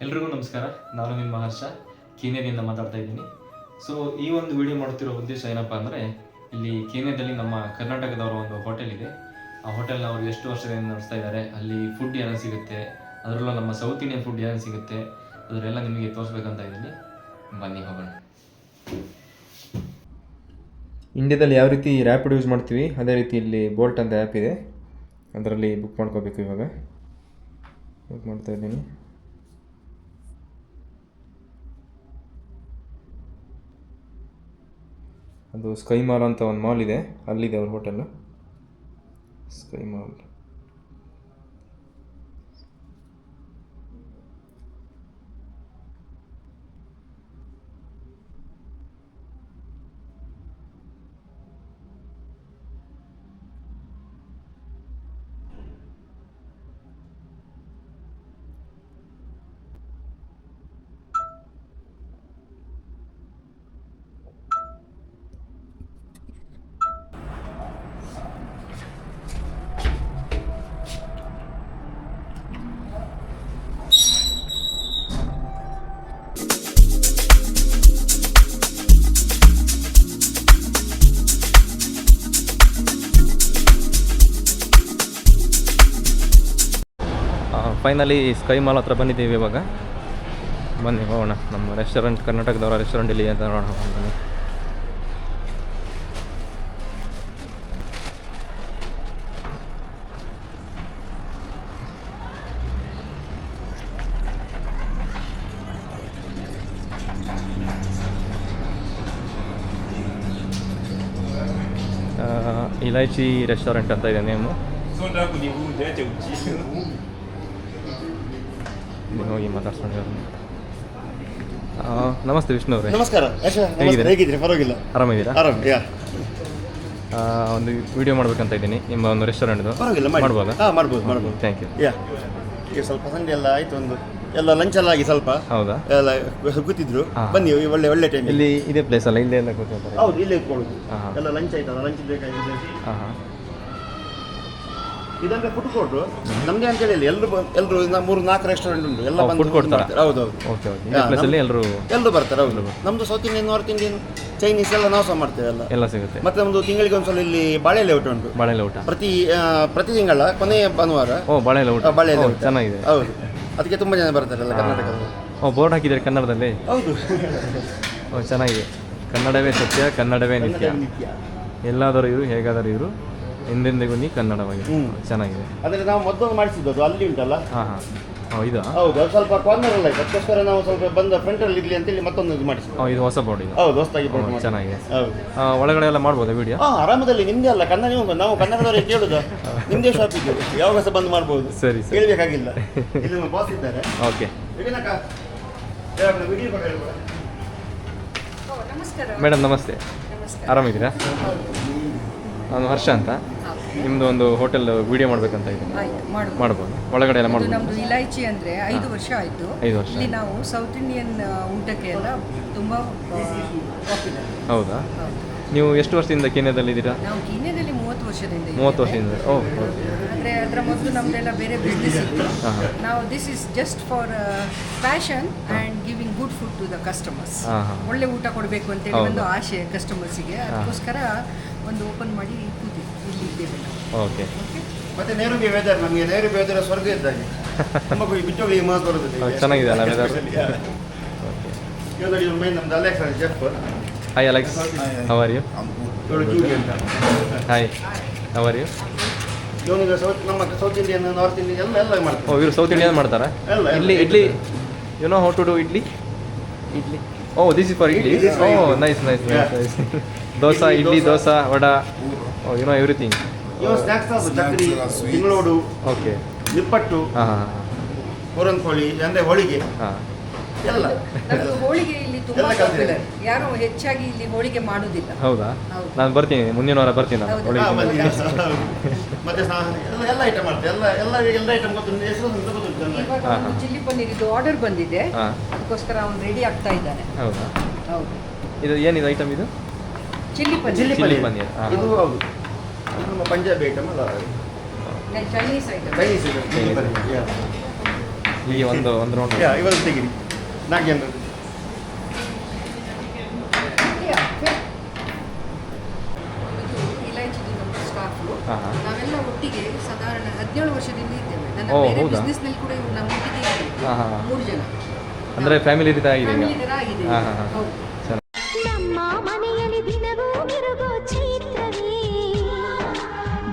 ಎಲ್ರಿಗೂ ನಮಸ್ಕಾರ. ನಾನು ನಿಮ್ಮ ಹರ್ಷ ಕೀನ್ಯಾದಿಂದ ಮಾತಾಡ್ತಾ ಇದ್ದೀನಿ. ಸೊ ಈ ಒಂದು ವಿಡಿಯೋ ಮಾಡುತ್ತಿರೋ ಉದ್ದೇಶ ಏನಪ್ಪ ಅಂದರೆ, ಇಲ್ಲಿ ಕೀನ್ಯಾದಲ್ಲಿ ನಮ್ಮ ಕರ್ನಾಟಕದವರ ಒಂದು ಹೋಟೆಲ್ ಇದೆ. ಆ ಹೋಟೆಲ್ನ ಅವರು ಎಷ್ಟು ವರ್ಷದಿಂದ ನಡೆಸ್ತಾ ಇದ್ದಾರೆ, ಅಲ್ಲಿ ಫುಡ್ ಏನೇನು ಸಿಗುತ್ತೆ, ಅದರಲ್ಲೂ ನಮ್ಮ ಸೌತ್ ಇಂಡಿಯನ್ ಫುಡ್ ಏನೇನು ಸಿಗುತ್ತೆ ಅದರೆಲ್ಲ ನಿಮಗೆ ತೋರಿಸ್ಬೇಕಂತ ಇದ್ದೀನಿ. ಬನ್ನಿ ಹೋಗೋಣ. ಇಂಡಿಯಾದಲ್ಲಿ ಯಾವ ರೀತಿ ರ್ಯಾಪಿಡ್ ಯೂಸ್ ಮಾಡ್ತೀವಿ ಅದೇ ರೀತಿ ಇಲ್ಲಿ ಬೋಲ್ಟ್ ಅಂತ ಆ್ಯಪ್ ಇದೆ, ಅದರಲ್ಲಿ ಬುಕ್ ಮಾಡ್ಕೋಬೇಕು. ಇವಾಗ ಬುಕ್ ಮಾಡ್ತಾ ಇದ್ದೀನಿ. ಅದು ಸ್ಕೈ ಮಾಲ್ ಅಂತ ಒಂದು ಮಾಲ್ ಇದೆ, ಅಲ್ಲಿದೆ ಅವ್ರ hotel, sky mall. Finally sky mall ಹತ್ರ ಬಂದಿದ್ದೀವಿ. ಇವಾಗ ಬನ್ನಿ ಹೋಗೋಣ. ನಮ್ಮ ರೆಸ್ಟೋರೆಂಟ್, ಕರ್ನಾಟಕದವರ ರೆಸ್ಟೋರೆಂಟ್ ಇಲ್ಲಿ ಅಂತ ನೋಡೋಣ. ಬನ್ನಿ. ಇಲೈಚಿ ರೆಸ್ಟೋರೆಂಟ್ ಅಂತ ಇದೆ ನೇಮು. ಹೋಗಿ ಮಾತಾಡ್ಸ್ಕೊಂಡು. ನಮಸ್ತೆ ವಿಷ್ಣು ಅವರೇ. ನಮಸ್ಕಾರ. ಹೇಗಿದ್ದೀರಿ? ಪರವಾಗಿಲ್ಲ. ಆರಾಮಿದ್ದೀರಾ? ಆರಾಮ್. ಒಂದು ವಿಡಿಯೋ ಮಾಡ್ಬೇಕಂತ ಇದ್ದೀನಿ ನಿಮ್ಮ ಒಂದು ರೆಸ್ಟೋರೆಂಟ್ದು. ಪರವಾಗಿಲ್ಲ, ಮಾಡ್ಬೋದಾ? ಹಾಂ, ಮಾಡ್ಬೋದು. Thank you. ಈಗ ಸ್ವಲ್ಪ ಸಂಜೆ ಎಲ್ಲ ಆಯಿತು, ಒಂದು ಎಲ್ಲ ಲಂಚ್ ಎಲ್ಲ ಆಗಿ ಸ್ವಲ್ಪ ಹೌದಾ ಎಲ್ಲ ಕೂತಿದ್ರು. ಬನ್ನಿ, ಒಳ್ಳೆ ಟೈಮ್. ಇಲ್ಲಿ ಇದೇ ಪ್ಲೇಸ್ ಅಲ್ಲ, ಇಲ್ಲೇ ಎಲ್ಲ ಕೂತ್ಕೊಳ್ತಾರೆ? ಹೌದು, ಇಲ್ಲೇ ಇಟ್ಕೊಳ್ಳೋದು. ಎಲ್ಲ ಲಂಚ್ ಆಯ್ತಲ್ಲ, ಲಂಚ್ ಬೇಕಾಗಿದೆ. ಇದಂದ್ರೆ ಫುಡ್ ಕೋರ್ಟ್ ನಮ್ದೇ ಅಂತ ಹೇಳಿ ಎಲ್ಲರೂ 3-4 ರೆಸ್ಟೋರೆಂಟ್ ಉಂಟು. ಎಲ್ಲ ಫುಡ್ ಕೊಡ್ತಾರೆ. ಹೌದು. Okay okay. ಈ ಪ್ಲೇಸಲ್ಲಿ ಎಲ್ಲರೂ ಬರ್ತಾರೆ. ಹೌದು, ನಮ್ದು south Indian, north Indian, Chinese ಎಲ್ಲ ನಾವು ಸಹ ಮಾಡ್ತೇವೆ. ಎಲ್ಲ ಸಿಗುತ್ತೆ. ಮತ್ತೆ ನಮ್ದು ತಿಂಗಳಿಗೆ ಒಂದ್ಸಲ ಇಲ್ಲಿ ಬಾಳೆಲೆ ಊಟ ಉಂಟು. ಬಾಳೆಲೆ ಊಟ ಪ್ರತಿ ತಿಂಗಳ ಕೊನೆಯ ಭಾನುವಾರ. ಬಾಳೆಲೆ ಊಟ. ಬಾಳೆಲೆ ಊಟ ಚೆನ್ನಾಗಿದೆ. ಹೌದು, ಅದಕ್ಕೆ ತುಂಬಾ ಜನ ಬರ್ತಾರಲ್ಲ ಕರ್ನಾಟಕದಲ್ಲಿ. ಬೋರ್ಡ್ ಹಾಕಿದ್ದಾರೆ ಕನ್ನಡದಲ್ಲಿ. ಹೌದು. ಚೆನ್ನಾಗಿದೆ. ಕನ್ನಡವೇ ಸತ್ಯ, ಕನ್ನಡವೇ ನಿತ್ಯ. ಎಲ್ಲಾದರೂ ಇರು, ಹೇಗಾದರೂ ಇರು, ಎಂದೆಂದಿಗೂ ನೀ ಕನ್ನಡವಾಗಿ. ಚೆನ್ನಾಗಿದೆ. ಅಂದ್ರೆ ನಾವು ಮೊದಲು ಮಾಡಿಸಿದ್ದು ಅಲ್ಲಿ ಉಂಟಲ್ಲ. ಇದು ಹೌದು, ಅದು ಸ್ವಲ್ಪ ಕಾರ್ನರ್ ಅಲ್ಲ, ಅದಕ್ಕೋಸ್ಕರ ನಾವು ಸ್ವಲ್ಪ ಬಂದ ಫ್ರಂಟ್ ಅಲ್ಲಿ ಇರ್ಲಿ ಅಂತೇಳಿ ಮತ್ತೊಂದು ಇದು ಮಾಡಿಸಿದ್ದು. ಇದು ಹೊಸ ಬೋರ್ಡ್. ಇದು ಹೌದು, ಹೊಸದಾಗಿ ಬೋರ್ಡ್. ಚೆನ್ನಾಗಿದೆ. ಹೌದು. ಒಳಗಡೆ ಎಲ್ಲ ಮಾಡ್ಬೋದಾ ವಿಡಿಯೋ? ಆರಾಮದಲ್ಲಿ. ನಿಮ್ದೇ ಅಲ್ಲ ಕನ್ನಡ, ನಾವು ಕನ್ನಡದವರಿಗೆ ಕೇಳುದು, ನಿಮ್ದೇ ಶಾಪ್ ಇದ್ದು ಯಾವಾಗ ಸಹ ಬಂದು ಮಾಡ್ಬೋದು. ಸರಿ, ಕೇಳಬೇಕಾಗಿಲ್ಲ. ಇಲ್ಲಿ ನಮ್ಮ ಬಾಸ್ ಇದ್ದಾರೆ. ಓಕೆ ಮೇಡಮ್, ನಮಸ್ತೆ. ಆರಾಮಿದ್ದೀರಾ? ನಾನು ಹರ್ಷ ಅಂತ. ನಿಮ್ಮದು ಒಂದು ಹೋಟೆಲ್ ವಿಡಿಯೋ ಮಾಡಬೇಕಂತ ಇದ್ದೀನಿ. ಮಾಡ್ಬೋದು? ಒಳಗಡೆ ಎಲ್ಲ ಮಾಡ್ಬೋದು. ನಮ್ಮದು ಇಲೈಚಿ ಅಂದರೆ 5 ವರ್ಷ ಆಯಿತು. 5 ವರ್ಷ. ಇಲ್ಲಿ ನಾವು ಸೌತ್ ಇಂಡಿಯನ್ ಊಟಕ್ಕೆ ಎಲ್ಲ ತುಂಬ ಪಾಪ್ಯುಲರ್. ಹೌದಾ? ನೀವು ಎಷ್ಟು ವರ್ಷದಿಂದ ಕೀನ್ಯಾದಲ್ಲಿದ್ದೀರಾ? ನಾವು ಕೀನ್ಯಾದಲ್ಲಿ 30 ವರ್ಷದಿಂದ. 30 ವರ್ಷದಿಂದ. ಅಂದರೆ ಅದರ ಮೊದಲು ನಮ್ಮದೆಲ್ಲ ಬೇರೆ ಬಿಸ್ನೆಸ್ ಇತ್ತು. ನಾವು this is just for passion and giving good food to the customers. ಒಳ್ಳೆ ಊಟ ಕೊಡಬೇಕು ಅಂತೇಳಿ ಒಂದು ಆಶೆ ಕಸ್ಟಮರ್ಸಿಗೆ. ಅದಕ್ಕೋಸ್ಕರ ಒಂದು ಓಪನ್ ಮಾಡಿ ಇಲ್ಲಿ ಇದ್ದೇವೆ. ಓಕೆ. ಮತ್ತೆ ನೈಋತ್ಯ ವೆದರ್, ನಮಗೆ ನೈಋತ್ಯ ವೆದರ್ ಸ್ವರ್ಗ ಇದ್ದಾಗೆ. ತುಂಬ ಬಿಚ್ಚೋಗಿ ಮಾತು ಬರುತ್ತದೆ. ಚೆನ್ನಾಗಿದೆ ಅಲ್ಲ ವೆದರ್? ನಮ್ದು Alex chef. Hi Alex, how are you? Hi, how are you? ಇವನಿಗೆ ನಮ್ಮ ಸೌತ್ ಇಂಡಿಯನ್, ನಾರ್ತ್ ಇಂಡಿಯನ್ ಎಲ್ಲ ಮಾಡ್ತಾರೆ. ಇವರು ಸೌತ್ ಇಂಡಿಯನ್ ಮಾಡ್ತಾರಾ? Idli you know how to do idli? This is for idli. Nice. Dosa, idli, dosa, vada, you know everything. Snacks, chakri, ತಿಂಗಳೋಡು, okay, nippattu, puranpoli ಅಂದರೆ ಹೋಳಿಗೆ ಎಲ್ಲ. ನಮ್ಮದು ಹೋಳಿಗೆ ಇಲ್ಲಿ ತುಂಬ ಪಾಪ್ಯುಲರ್. ಯಾರು ಹೆಚ್ಚಾಗಿ ಇಲ್ಲಿ ಹೋಳಿಗೆ ಮಾಡೋದಿಲ್ಲ. ಹೌದಾ? ನಾನು ಬರ್ತೀನಿ, ಮುಂದಿನ ವಾರ ಬರ್ತೀನಿ ನಾನು ಹೋಳಿಗೆ. ಮತ್ತೆ ಎಲ್ಲ ಐಟಮ್ ಮಾಡ್ತೇವೆ. ಎಲ್ಲ ಐಟಮ್ ಗೊತ್ತು. ಇವಾಗ ಒಂದು ಚಿಲ್ಲಿ ಪನ್ನೀರ್ ಇದು ಆರ್ಡರ್ ಬಂದಿದೆ, ಅದಕ್ಕೋಸ್ಕರ ಅವ್ನು ರೆಡಿ ಆಗ್ತಾ ಇದ್ದಾನೆ. ಹೌದಾ? ಹೌದು. ಇದು ಏನಿದೆ ಐಟಮ್? ಇದು ಚಿಲ್ಲಿ ಪನ್ನೀರ್. ಇದು ಹೌದು, ಇದು ನಮ್ಮ ಪಂಜಾಬಿ ಐಟಮ್ ಅಲ್ಲ, ಚೈನೀಸ್ ಐಟಮ್. ಹೀಗೆ ಒಂದು ರೌಂಡ್ ಇವತ್ತು ತೆಗಿರಿ 4 ಜನರು. ಇಲಾಯ್ಚಿದು ನಮ್ಮ ಸ್ಟಾಫು ಹಾಂ ಹಾಂ ನಾವೆಲ್ಲ ಒಟ್ಟಿಗೆ ಸಾಧಾರಣ 17 ವರ್ಷದಿಂದ ಇದ್ದೇವೆ. ನನ್ನ ಓ, ಬೇರೆ ಹೌದಾ? ಬಿಸ್ನೆಸ್ನಲ್ಲಿ ಕೂಡ ಇವ್ರು ನಮ್ಮ ಒಟ್ಟಿಗೆ ಇದ್ದೇವೆ. ಹಾಂ ಹಾಂ 3 ಜನ ಅಂದರೆ ಫ್ಯಾಮಿಲಿ ರೀತಿ ಆಗಿದೆ ಈಗ. ಫ್ಯಾಮಿಲಿ ಥರ ಆಗಿದೆ. ಹಾಂ ಹಾಂ ಹಾಂ ಹೌದು. ನಮ್ಮ ಮನೆಯಲ್ಲಿ ದಿನವೂ ಮಿರುಗೋ ಚೈತ್ರವೇ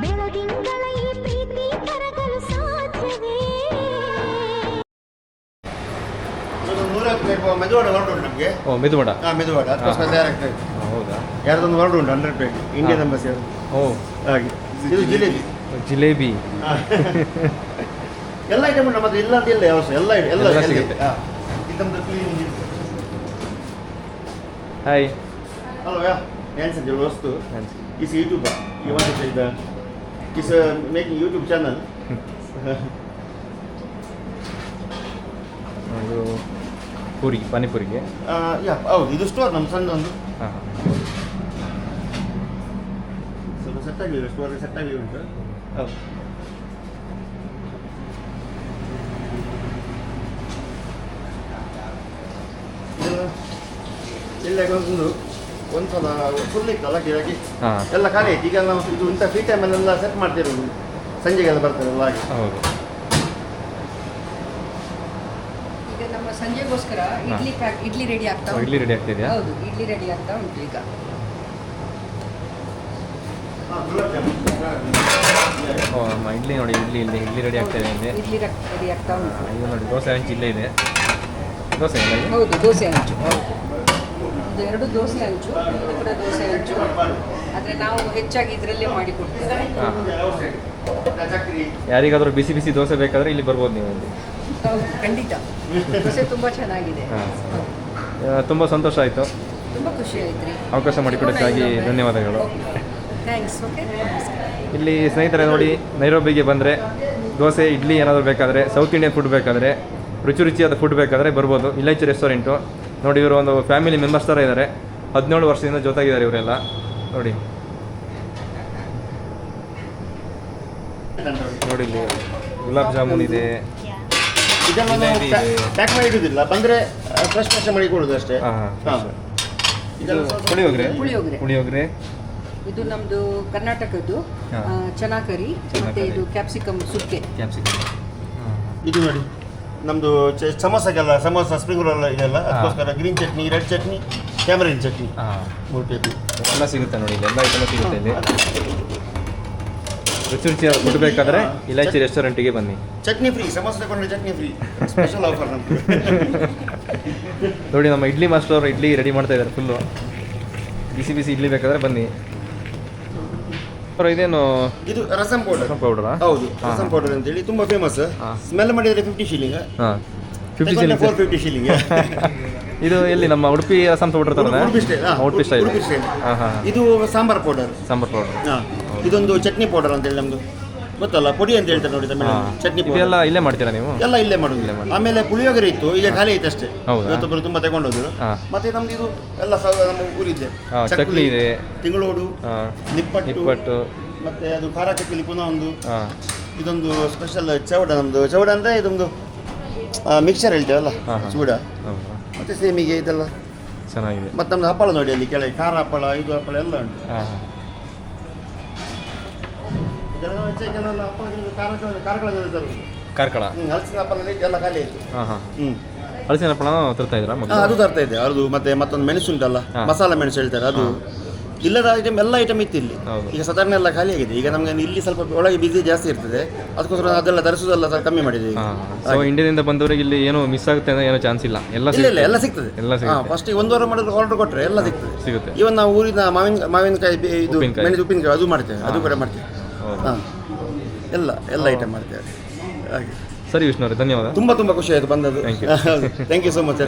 ಬೆಳದಿಂಗಳ ಈ ಪ್ರೀತಿ ಕರಗಲು ಸಾಧ್ಯವೇ ಒಂದು 100 ಪ್ಲೇಟ್ ಮೆದುವಡ ಹೊರಟು ಉಂಟು ನಮಗೆ. ಓ ಮೆದುವಡ. ಹಾಂ ಮೆದುವಡ ಅದಕ್ಕೋಸ್ಕರ ತಯಾರಾಗ್ತಾ ಇದೆ. ಹೌದಾ? ಯಾರ್ದೊಂದು ಹೊರಟು ಉಂಟು 100 ಪ್ಲೇಟ್ ಇಂಡಿಯನ್ ಎಂಬಸಿ ಅದು. ಓ ಹಾಗೆ ಇದು ಜಿಲೇಬಿ. ಜಿಲೇಬಿ. ಎಲ್ಲ ಐಟಮ್ ಉಂಟು ಮತ್ತೆ ಇಲ್ಲ ಅಂತ ಇಲ್ಲ ಯಾವ ಎಲ್ಲ ಎಲ್ಲ ಸಿಗುತ್ತೆ. ಇದೊಂದು clean. Hi. Hello, yeah. Handsome, your Vastu. He's a YouTuber. He wants to say that. He's making YouTube channel. ಇದು ಪೂರಿ ಪಾನಿಪುರಿಗೆ. ಹೌದು ಇದು ಸ್ಟೋರ್ ನಮ್ಮ ಸಣ್ಣ ಒಂದು. ಹಾಂ ಸ್ವಲ್ಪ ಸೆಟ್ ಆಗಲಿಲ್ಲ, ಸ್ಟೋರ್ ಸೆಟ್ ಆಗಲಿ ಉಂಟು. ಹೌದು. ಇಲ್ಲ ಒಂದು ಸಲ ಫುಲ್ ಇತ್ತಲ್ಲ ಗಿರಾಕಿ ಹಾಂ ಎಲ್ಲ ಖಾಲಿ ಆಯ್ತು. ಈಗ ನಾವು ಇದು ಇಂಥ ಫ್ರೀ ಟೈಮಲ್ಲೆಲ್ಲ ಸೆಟ್ ಮಾಡ್ತಿರೋದು, ಸಂಜೆಗೆಲ್ಲ ಬರ್ತಾರಲ್ಲ ಹಾಗೆ. ಹೌದು. ಈಗ ನಮ್ಮ ಸಂಜೆಗೋಸ್ಕರ ಇಡ್ಲಿ ರೆಡಿ ಆಗ್ತಾ ಉಂಟು. ಇಡ್ಲಿ ರೆಡಿ ಆಗ್ತಿದೆಯಾ? ಹೌದು, ಇಡ್ಲಿ ರೆಡಿ ಆಗ್ತಾ ಉಂಟು ಈಗ. ಗುಲಾಬ್ ಜಾಮೂನ್. ಓ ಅಮ್ಮ ಇಡ್ಲಿ ನೋಡಿ, ಇಡ್ಲಿ ರೆಡಿ ಆಗ್ತಾ ಇದೆ ಇಲ್ಲಿ. ಇಡ್ಲಿ ರೆಡಿ ಆಗ್ತಾ ಉಂಟು. ಇದು ನೋಡಿ ದೋಸೆ ಹಂಚು ಇಲ್ಲೇ ಇದೆ. ದೋಸೆ ಇಲ್ಲ ಇದು? ಹೌದು, ದೋಸೆ ಹಂಚು. ಹೌದು, ಇದು 2 ದೋಸೆ ಹಂಚು, ಇದು ಕೂಡ ದೋಸೆ ಹಂಚು. ಆದರೆ ನಾವು ಹೆಚ್ಚಾಗಿ ಇದರಲ್ಲೇ ಮಾಡಿಕೊಡ್ತೇವೆ. ಹಾಂ ಚಕ್ರಿ. ಯಾರಿಗಾದರೂ ಬಿಸಿ ಬಿಸಿ ದೋಸೆ ಬೇಕಾದರೆ ಇಲ್ಲಿ ಬರ್ಬೋದು ನೀವು ಇಲ್ಲಿ. ಹೌದು, ಖಂಡಿತ ದೋಸೆ ತುಂಬ ಚೆನ್ನಾಗಿದೆ. ಹಾಂ ತುಂಬ ಸಂತೋಷ ಆಯಿತು. ತುಂಬ ಖುಷಿ ಆಯ್ತು ರೀ. ಅವಕಾಶ ಮಾಡಿಕೊಡೋಕ್ಕಾಗಿ ಧನ್ಯವಾದಗಳು. ಥ್ಯಾಂಕ್ಸ್. ಓಕೆ, ಇಲ್ಲಿ ಸ್ನೇಹಿತರೆ ನೋಡಿ, ನೈರೋಬಿಗೆ ಬಂದರೆ ದೋಸೆ ಇಡ್ಲಿ ಏನಾದರೂ ಬೇಕಾದರೆ, ಸೌತ್ ಇಂಡಿಯನ್ ಫುಡ್ ಬೇಕಾದರೆ, ರುಚಿಯಾದ ಫುಡ್ ಬೇಕಾದರೆ ಬರ್ಬೋದು. ಇಲೈಚಿ ರೆಸ್ಟೋರೆಂಟು ನೋಡಿ. ಇವರು ಒಂದು ಫ್ಯಾಮಿಲಿ ಮೆಂಬರ್ಸ್ ಥರ ಇದ್ದಾರೆ. 17 ವರ್ಷದಿಂದ ಜೊತೆಗಿದ್ದಾರೆ ಇವರೆಲ್ಲ ನೋಡಿ. ನೋಡಿ ಇಲ್ಲಿ ಗುಲಾಬ್ ಜಾಮೂನ್ ಇದೆ. ಇದೆಲ್ಲ ಜಿಲೇಬಿ ಇದೆ. ಪ್ಯಾಕ್ ಮಾಡಿ ಇಡುವುದಿಲ್ಲ, ಬಂದರೆ ಫ್ರೆಶ್ ಮಾಡಿ ಕೊಡೋದು ಅಷ್ಟೇ. ಹಾಂ ಹಾಂ. ಇದೆಲ್ಲ ಸ್ವಲ್ಪ ಪುಳಿಯೋಗರೆ. ಪುಳಿಯೋಗರೆ ಇದು ನಮ್ಮದು ಕರ್ನಾಟಕದ್ದು ಹಾ. ಚನಾ ಕರಿ ಮತ್ತು ಇದು ಕ್ಯಾಪ್ಸಿಕಮ್ ಸುಕ್ಕೆ. ಕ್ಯಾಪ್ಸಿಕಮ್. ಇದು ನೋಡಿ ನಮ್ಮದು ಸಮೋಸಕ್ಕೆಲ್ಲ ಸಮೋಸ ಸ್ಪ್ರಿಂಗ್ ರೋಲ್ ಇದೆಲ್ಲ ಅದಕ್ಕೋಸ್ಕರ green chutney, red chutney, Cameron chutney, ಹಾಂ 3 ಟೈಪ್ ಎಲ್ಲ ಸಿಗುತ್ತೆ ನೋಡಿ. ಇಲ್ಲಿ ಎಲ್ಲ ಐಟಮ್ ಸಿಗುತ್ತೆ ಇಲ್ಲಿ. ರುಚಿಯಾದ ಫುಡ್ ಬೇಕಾದರೆ ಇಲೈಚಿ ರೆಸ್ಟೋರೆಂಟಿಗೆ ಬನ್ನಿ. ಚಟ್ನಿ ಫ್ರೀ, ಸಮೋಸ ತಗೊಂಡ್ರೆ ಚಟ್ನಿ ಫ್ರೀ, ಸ್ಪೆಷಲ್ ಆಫರ್ ನಮ್ಮದು. ನೋಡಿ ನಮ್ಮ ಇಡ್ಲಿ ಮಾಸ್ಟರ್ ಅವರು ಇಡ್ಲಿ ರೆಡಿ ಮಾಡ್ತಾ ಇದ್ದಾರೆ ಫುಲ್ಲು. ಬಿಸಿ ಇಡ್ಲಿ ಬೇಕಾದರೆ ಬನ್ನಿ. ಇದೇನು ಇದು ರಸಂ ಪೌಡರ್. ಪೌಡರಾ? ಹೌದು, ರಸಂ ಪೌಡರ್ ಅಂತೇಳಿ ತುಂಬ ಫೇಮಸ್. ಸ್ಮೆಲ್ ಮಾಡಿದರೆ 50 ಶಿಲ್ಲಿಂಗ್. ಹಾಂ 50 ಶಿಲ್ಲಿಂಗ್. 450 ಶಿಲ್ಲಿಂಗ್. ಇದು ಎಲ್ಲಿ ನಮ್ಮ ಉಡುಪಿ ರಸಂ ಪೌಡರ್ ಥರನಾ? ಉಡುಪಿ ಸ್ಟೈಲ್. ಹಾಂ ಹಾಂ. ಇದು ಸಾಂಬಾರ್ ಪೌಡರ್. ಸಾಂಬಾರ್ ಪೌಡರ್. ಹಾಂ, ಇದೊಂದು ಚಟ್ನಿ ಪೌಡರ್ ಅಂತೇಳಿ ನಮ್ಮದು ಗೊತ್ತಲ್ಲ, ಪುಡಿ ಅಂತ ಹೇಳ್ತಾರೆ ನೋಡಿ ತಮಿಳು. ಚಟ್ನಿ ಪೌಡರ್ ಇದೆಲ್ಲ ಇಲ್ಲೇ ಮಾಡ್ತೀರಾ ನೀವು? ಎಲ್ಲ ಇಲ್ಲೇ ಮಾಡೋದು. ಆಮೇಲೆ ಪುಳಿಯೋಗರೆ ಇತ್ತು, ಈಗ ಖಾಲಿ ಐತೆ ಅಷ್ಟೇ. ಹೌದಾ? ಇವತ್ತೊಬ್ಬರು ತುಂಬ ತಗೊಂಡೋದ್ರು. ಹಾಂ. ಮತ್ತೆ ನಮ್ದು ಇದು ಎಲ್ಲ ನಮ್ಮ ಊರಿದ್ದೆ. ಚಕ್ಲಿ ಇದೆ, ತಿಂಗಳೋಡು, ಹಾಂ ನಿಪ್ಪಟ್ಟು, ಮತ್ತೆ ಅದು ಖಾರ ಚಕ್ಲಿ ಪುನಃ ಒಂದು. ಹಾಂ ಇದೊಂದು ಸ್ಪೆಷಲ್ ಚೌಡ. ನಮ್ಮದು ಚೌಡ ಅಂದರೆ ಇದೊಂದು ಮಿಕ್ಸರ್ ಹೇಳ್ತೇವಲ್ಲ, ಚೂಡ. ಹೌದಾ? ಮತ್ತೆ ಸೇಮಿಗೆ ಇದೆಲ್ಲ ಚೆನ್ನಾಗಿದೆ. ಮತ್ತೆ ನಮ್ದು ಹಪ್ಪಳ ನೋಡಿ ಅಲ್ಲಿ ಕೆಳಗೆ ಖಾರ ಹಪ್ಪಳ, ಇದು ಹಪ್ಪಳ ಎಲ್ಲ ಉಂಟು. ಹಾಂ ಹಾಂ. ಇದೆಲ್ಲ ಹೆಚ್ಚಾಗೆಲ್ಲ ಹಪ್ಪಳಗಳು ಕಾರ್ಕಳ ತರುವುದು. ಕಾರ್ಕಳ. ಹಲಸಿನ ಹಪ್ಪಳ ಎಲ್ಲ ಖಾಲಿ ಆಯಿತು. ಹಾಂ ಹಾಂ. ಹ್ಞೂ, ಹಲಸಿನ ಹಪ್ಪಳ ತರ್ತಾ ಇದ್ದೀರಾ ಮೊದಲು? ಅದು ತರ್ತಾ ಇದೆ. ಅದು ಮತ್ತೆ ಮತ್ತೊಂದು ಮೆಣಸು ಉಂಟಲ್ಲ, ಮಸಾಲ ಮೆಣಸು ಹೇಳ್ತಾರೆ, ಅದು ಇಲ್ಲದ ಐಟಮ್ ಎಲ್ಲ ಐಟಮ್ ಇತ್ತು ಇಲ್ಲಿ. ಈಗ ಸಾಧಾರಣ ಎಲ್ಲ ಖಾಲಿ ಆಗಿದೆ. ಈಗ ನಮಗೆ ಇಲ್ಲಿ ಸ್ವಲ್ಪ ಒಳಗೆ ಬಿಸಿ ಜಾಸ್ತಿ ಇರ್ತದೆ, ಅದಕ್ಕೋಸ್ಕರ ಅದೆಲ್ಲ ತರಿಸೋದೆಲ್ಲ ಸ್ವಲ್ಪ ಕಮ್ಮಿ ಮಾಡಿದೆ. ಸೊ ಇಂಡಿಯಾದಿಂದ ಬಂದವರಿಗೆ ಇಲ್ಲಿ ಏನೋ ಮಿಸ್ ಆಗುತ್ತೆ ಅನ್ನೋ ಏನೋ ಚಾನ್ಸ್ ಇಲ್ಲ. ಎಲ್ಲ ಇಲ್ಲ ಎಲ್ಲ ಸಿಗ್ತದೆ. ಎಲ್ಲ ಸಿಗುತ್ತೆ. ಫಸ್ಟ್ 1 ವಾರ ಮಾಡಿದ್ರೆ ಆರ್ಡರ್ ಕೊಟ್ಟರೆ ಎಲ್ಲ ಸಿಗುತ್ತೆ. ಇವನ್ ನಾವು ಊರಿನ ಮಾವಿನಕಾಯಿ ಇದು ಮೆಣಸು ಉಪ್ಪಿನಕಾಯಿ ಅದು ಮಾಡ್ತೇವೆ, ಅದು ಕೂಡ ಮಾಡ್ತೇವೆ. ಹಾಂ, ಎಲ್ಲ ಐಟಮ್ ಮಾಡ್ತೇವೆ ಹಾಗೆ. ಸರಿ ವಿಷ್ಣು ಅವರೇ, ಧನ್ಯವಾದ. ತುಂಬ ಖುಷಿ ಆಯಿತು ಬಂದದ್ದು. Thank you so much.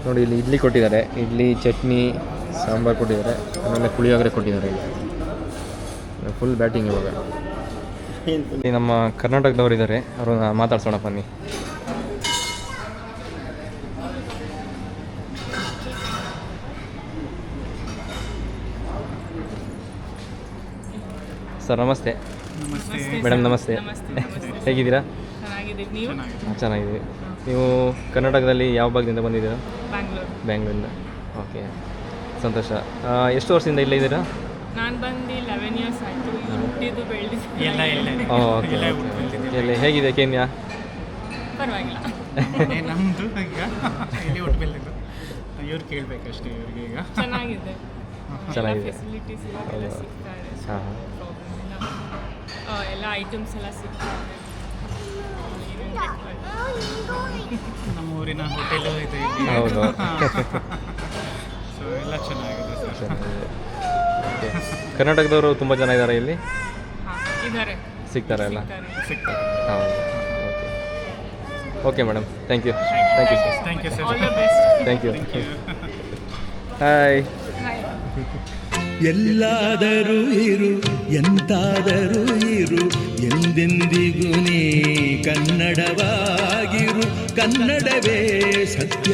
ನೋಡಿ ಇಲ್ಲಿ ಇಡ್ಲಿ ಕೊಟ್ಟಿದ್ದಾರೆ, ಇಡ್ಲಿ ಚಟ್ನಿ ಸಾಂಬಾರು ಕೊಟ್ಟಿದ್ದಾರೆ, ಆಮೇಲೆ ಪುಳಿಯೋಗರೆ ಕೊಟ್ಟಿದ್ದಾರೆ. ಫುಲ್ ಬ್ಯಾಟಿಂಗ್ ಇವಾಗ. ಇಲ್ಲಿ ನಮ್ಮ ಕರ್ನಾಟಕದವರು ಇದ್ದಾರೆ, ಅವ್ರನ್ನ ಮಾತಾಡ್ಸೋಣ ಬನ್ನಿ. ಸರ್ ನಮಸ್ತೆ. ಮೇಡಮ್ ನಮಸ್ತೆ. ಹೇಗಿದ್ದೀರಾ? ಚೆನ್ನಾಗಿದ್ದೀವಿ. ನೀವು? ಚೆನ್ನಾಗಿದ್ದೀವಿ. ನೀವು ಕರ್ನಾಟಕದಲ್ಲಿ ಯಾವ ಭಾಗದಿಂದ ಬಂದಿದ್ದೀರಾ? ಬ್ಯಾಂಗ್ಳೂರಿಂದ. ಓಕೆ, ಸಂತೋಷ. ಎಷ್ಟು ವರ್ಷದಿಂದ ಇಲ್ಲೇ ಇದ್ದೀರಾ? ನಾನು ಬಂದು 11 ಇಯರ್ಸ್ ಆಯಿತು. ಹುಟ್ಟಿದ್ದು ಬೆಳೆದಿದ್ದು ಓಕೆ. ಎಲ್ಲಿ ಹೇಗಿದೆ ಕೇನ್ಯಾ? ಪರವಾಗಿಲ್ಲ. ನಮ್ಮದು ಈಗ ಇಲ್ಲಿ ಒಟ್ಟು ಬೆಳೆದಿದ್ದು ಇವ್ರು ಕೇಳಬೇಕಷ್ಟೇ ಇವ್ರಿಗೆ ಈಗ ಚೆನ್ನಾಗಿದೆ. ಚೆನ್ನಾಗಿದೆ. ಫೆಸಿಲಿಟೀಸ್ ಎಲ್ಲ ಸಿಗ್ತಾರೆ. ಹಾಂ ಪ್ರಾಬ್ಲಮ್ ಇಲ್ಲ. ಎಲ್ಲ ಐಟಮ್ಸ್ ಎಲ್ಲ ಸಿಗ್ತಾರೆ. ನಮ್ಮ ಊರಿನ ಹೋಟೆಲು ಇದೆ ಇಲ್ಲಿ. ಹೌದು. ಸೊ ಎಲ್ಲ ಚೆನ್ನಾಗಿದೆ ಸರ್. ಚೆನ್ನಾಗಿದೆ. ಓಕೆ. ಕರ್ನಾಟಕದವರು ತುಂಬ ಜನ ಇದ್ದಾರೆ ಇಲ್ಲಿ? ಇದ್ದಾರೆ. ಸಿಗ್ತಾರೆ ಎಲ್ಲ? ಸಿಗ್ತಾರೆ. ಹೌದು. Okay madam, thank you. Thank you sir. Thank you sir. All the best. Thank you. Thank you. Hi. ಎಲ್ಲಾದರೂ ಇರು ಎಂತಾದರೂ ಇರು ಎಂದೆಂದಿಗೂ ನೀ ಕನ್ನಡವಾಗಿರು, ಕನ್ನಡವೇ ಸತ್ಯ.